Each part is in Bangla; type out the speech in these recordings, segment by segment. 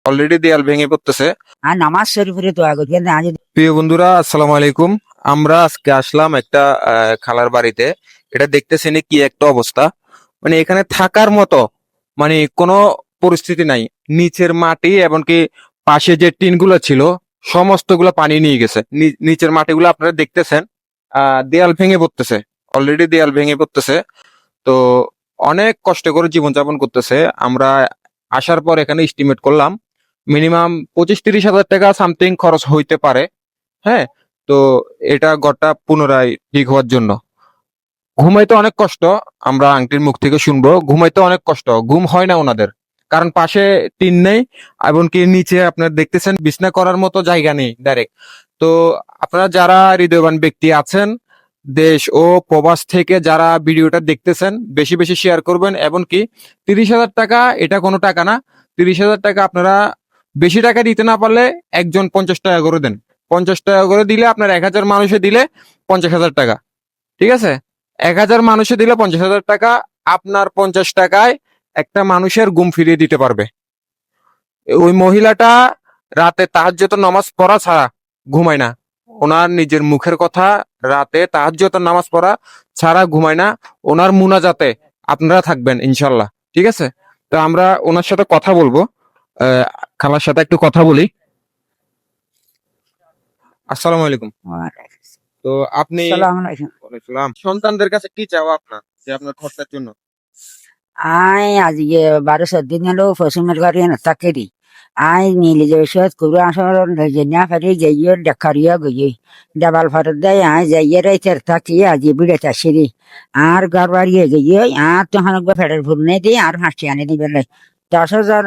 অলরেডি দেয়াল ভেঙে পড়তেছে। আর নামাজ শরীফের দোয়া করি আজ। প্রিয় বন্ধুরা, আসসালামু আলাইকুম। আমরা আজকে আসলাম একটা খালার বাড়িতে। এটা দেখতেছেন কি একটা অবস্থা, মানে এখানে থাকার মতো মানে কোনো পরিস্থিতি নাই। নিচের মাটি এমনকি পাশে যে টিনগুলো ছিল সমস্তগুলো পানি নিয়ে গেছে। নিচের মাটিগুলো আপনারা দেখতেছেন, দেয়াল ভেঙে পড়তেছে। অলরেডি দেয়াল ভেঙে পড়তেছে। তো অনেক কষ্ট করে জীবনযাপন করতেছে। আমরা আসার পর এখানে এস্টিমেট করলাম মিনিমাম 25-30 হাজার টাকা সামথিং খরচ হইতে পারে। হ্যাঁ, তো এটা ঘরটা পুনরায় ঠিক হওয়ার জন্য ঘুমাইতে অনেক কষ্ট। আমরা আংটির মুখ থেকে শুনবো ঘুমাইতে অনেক কষ্ট, ঘুম হয় না ওনাদের। কারণ পাশে টিন নেই, এমনকি নিচে আপনার দেখতেছেন বিছনা করার মতো জায়গা নেই ডাইরেক্ট। তো আপনারা যারা হৃদয়বান ব্যক্তি আছেন, দেশ ও প্রবাস থেকে যারা ভিডিওটা দেখতেছেন, বেশি বেশি শেয়ার করবেন। এমনকি 30 হাজার টাকা এটা কোনো টাকা না। 30 হাজার টাকা আপনারা বেশি টাকা দিতে না পারলে একজন 50 টাকা করে দেন। 50 টাকা করে দিলে আপনার 1000 মানুষে দিলে 50 হাজার টাকা। ঠিক আছে, 1000 মানুষে দিলে 50 হাজার টাকা। আপনার 50 টাকায় একটা মানুষের ঘুম ফিরিয়ে দিতে পারবে। ওই মহিলাটা রাতে তাহাজ্জুদের নামাজ পড়া ছাড়া ঘুমায় না। ওনার নিজের মুখের কথা, রাতে তাহাজ্জুদের নামাজ পড়া ছাড়া ঘুমায় না। ওনার মুনাজাতে আপনারা থাকবেন ইনশাল্লাহ। ঠিক আছে, তো আমরা ওনার সাথে কথা বলবো। খালার সাথে একটু কথা বলি। আসসালামু আলাইকুম। তো আপনি সন্তানদের কাছে কি চাও আপনার, যে আপনার খরচার জন্য? আই আজকে 12-14 দিন হলো পশ্চিমের ঘরে থাকেরি। আই নীলি যে করু আসর না ফেরি যাইয়ে দেখারিয়া গিয়ে ডাবাল ফাটার দেয়। আই যাইয়ে রাইতের থাকি আজি বিড়ে চাষিরি আর ঘর বাড়িয়ে গিয়ে আর তখন ফেটার ফুল নেই দিয়ে আর হাসি আনি দিবেন 10,000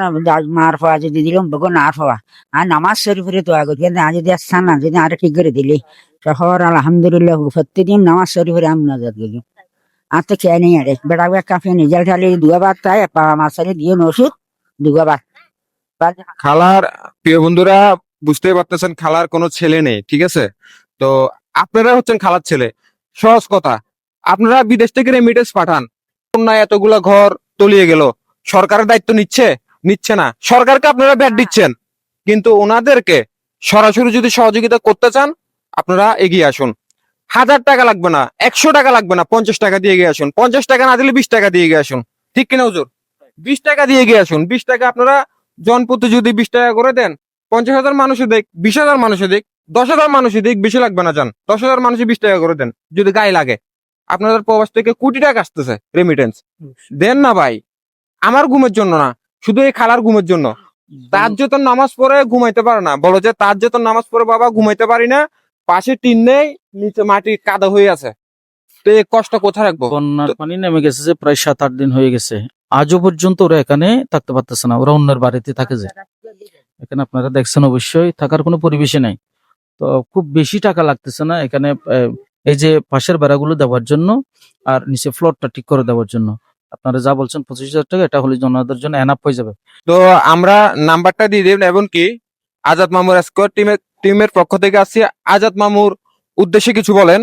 মার পাওয়া যদি দিলাম বগো না পাওয়া। আর নামাজ শরীফের দোয়া করি আজ যদি আসছান না যদি আর ঠিক করে দিলি শহর আলহামদুলিল্লাহ প্রত্যেকদিন নামাজ শরীফের আমি নজর দিলি। আর তো খেয়ে নেই আরে বেড়া কাফে নিজের ঢালি দুয়াবার তাই মাসালে দিয়ে ওষুধ দুয়াবার। খালার, প্রিয় বন্ধুরা, বুঝতেই পারতেছেন খালার কোনো ছেলে নেই। ঠিক আছে, তো আপনারা হচ্ছেন খালার ছেলে। সহজ কথা, আপনারা বিদেশ থেকে রেমিটেন্স পাঠান, না এতগুলা ঘর তলিয়ে গেল, সরকারের দায়িত্ব নিচ্ছে? নিচ্ছে না। সরকারকে আপনারা ভ্যাট দিচ্ছেন, কিন্তু ওনাদেরকে সরাসরি যদি সহযোগিতা করতে চান আপনারা এগিয়ে আসুন। 1000 টাকা লাগবে না, 100 টাকা লাগবে না, 50 টাকা দিয়ে এগিয়ে আসুন। 50 টাকা না দিলে 20 টাকা দিয়ে এগিয়ে আসুন। ঠিক কিনা হুজুর? 20 টাকা দিয়ে এগিয়ে আসুন। 20 টাকা আপনারা জনপ্রতি যদি 20 টাকা করে দেন, 50,000 মানুষে দেখ, 20,000 মানুষে দেখ, 10,000 মানুষে দেখ, বেশি লাগবে না। যান 10,000 মানুষে 20 টাকা করে দেন যদি গায়ে লাগে। আপনাদের প্রবাস থেকে কোটি টাকা আসতেছে রেমিটেন্স, দেন না ভাই। আমার ঘুমের জন্য না, শুধু এই খালার ঘুমের জন্য। তাহাজ্জুদের নামাজ পড়ে ঘুমাইতে পারে না, বলো যে তাহাজ্জুদের নামাজ পড়ে বাবা ঘুমাইতে পারি না, পাশে টিন নেই, নিচে মাটি কাদা হয়ে আছে। তো এই কষ্ট কোথায় রাখবো? বন্যার পানি নেমে গেছে যে প্রায় 7-8 দিন হয়ে গেছে। আজও পর্যন্ত ওরা এখানে থাকতে পারতেছে না, ওরা অন্যের বাড়িতে থাকে। যে এখানে আপনারা দেখছেন অবশ্যই থাকার কোনো পরিবেশে নাই। তো খুব বেশি টাকা লাগতেছে না এখানে এই যে পাশের বেড়াগুলো দেওয়ার জন্য আর নিচে ফ্লোরটা ঠিক করে দেওয়ার জন্য। আপনারা যা বলছেন 25,000 টাকা, এটা হলে ওনাদের জন্য এনাফ হয়ে যাবে। তো আমরা নাম্বারটা দিয়ে দেবেন, এমনকি আজাদ মামুর স্কোয়াড টিমের পক্ষ থেকে আসছি। আজাদ মামুর উদ্দেশ্যে কিছু বলেন,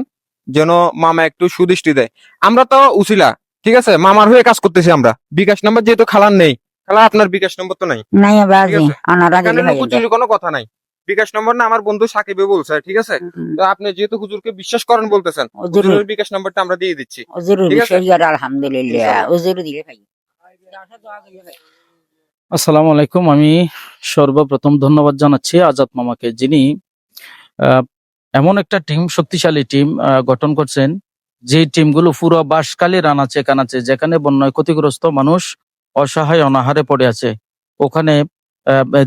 যেন মামা একটু সুদৃষ্টি দেয়। আমরা তো উছিলা, ঠিক আছে, মামার হয়ে কাজ করতেছি আমরা। বিকাশ নাম্বার যেহেতু খালার নেই, খালা আপনার বিকাশ নম্বর তো নাই, নাই ঠিক বাজি আছে? আনারা এখানে দিলে হয়ে লুকোচুরি কোনো কথা নাই। বিকাশ নম্বর না, আমার বন্ধু সাকিবে বলছে, ঠিক আছে? তো আপনি যেহেতু হুজুরকে বিশ্বাস করেন বলতেছেন, হুজুরের বিকাশ নম্বরটা আমরা দিয়ে দিচ্ছি। হুজুরের ঠিক আছে, বিষয় আর আলহামদুলিল্লাহ ইনশাআল্লাহ। হুজুর দিলে ভাই। আসসালামু আলাইকুম। আমি সর্বপ্রথম ধন্যবাদ জানাচ্ছি আজাদ মামাকে, যিনি আহ, এমন একটা টিম, শক্তিশালী টিম গঠন করছেন, যে টিমগুলো পুরো বাঁশখালীর আনাচে কানাচে, যেখানে বন্যায় ক্ষতিগ্রস্ত মানুষ অসহায় অনাহারে পড়ে আছে, ওখানে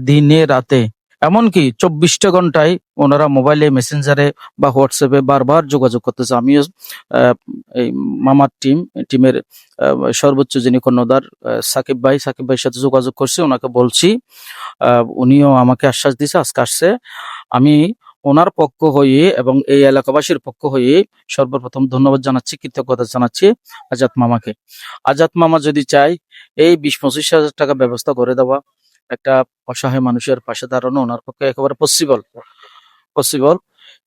দিনে রাতে এমনকি 24টা ঘন্টায় ওনারা মোবাইলে, মেসেঞ্জারে বা হোয়াটসঅ্যাপে বারবার যোগাযোগ করতেছে। আমিও এই মামার টিমের সর্বোচ্চ যিনি কর্ণধার সাকিব ভাইয়ের সাথে যোগাযোগ করছি, ওনাকে বলছি। উনিও আমাকে আশ্বাস দিয়েছে আজকে আসছে। আমি ওনার পক্ষ হয়ে এবং এই এলাকাবাসীর পক্ষ হয়ে সর্বপ্রথম ধন্যবাদ জানাচ্ছি, কৃতজ্ঞতা জানাচ্ছি আজাদ মামাকে। আজাদ মামা যদি চাই এই 20-25 হাজার টাকা ব্যবস্থা করে দেওয়া, একটা অসহায় মানুষের পাশে দাঁড়ানো ওনার পক্ষে একেবারে পসিবল।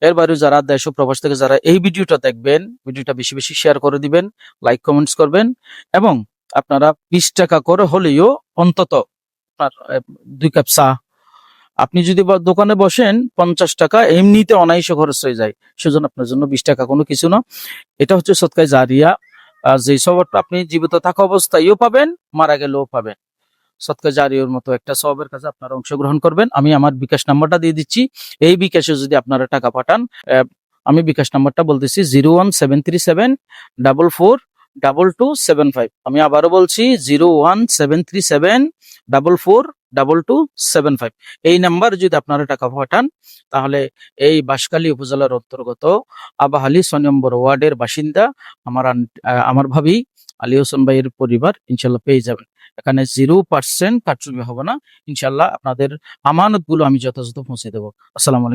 এর বাইরে যারা দেশ ও প্রবাস থেকে যারা এই ভিডিওটা দেখবেন, ভিডিওটা বেশি বেশি শেয়ার করে দিবেন, লাইক কমেন্টস করবেন, এবং আপনারা 20 টাকা করে হলেও অন্তত আপনার 2 কাপ চা আপনি যদি দোকানে বসেন 50 টাকা এমনিতে অনায়াসে খরচ হয়ে যায়, সেজন্য আপনার জন্য 20 টাকা কোনো কিছু না। এটা হচ্ছে সদকায়ে জারিয়া, যে সওয়াবটা আপনি জীবিত থাকা অবস্থায়ও পাবেন, মারা গেলেও পাবেন। সদকায়ে জারিয়ার মতো একটা সওয়াবের কাজে আপনারা অংশগ্রহণ করবেন। আমি আমার বিকাশ নাম্বারটা দিয়ে দিচ্ছি। এই বিকাশে যদি আপনারা টাকা পাঠান, আমি বিকাশ নাম্বারটা বলতেছি 01737442275। আমি আবারও বলছি 01737442275। এই নাম্বার যদি আপনারা টাকা পাঠান, তাহলে এই বাঁশখালী উপজেলার অন্তর্গত আবাহালি 6 নম্বর ওয়ার্ডের বাসিন্দা আমার ভাবি আলী হোসেন ভাইয়ের পরিবার ইনশাল্লাহ পেয়ে যাবেন। এখানে 0% কারচুপি হবে না। ইনশাল্লাহ আপনাদের আমানতগুলো আমি যথাযথ পৌঁছে দেবো। আসসালামু আলাইকুম।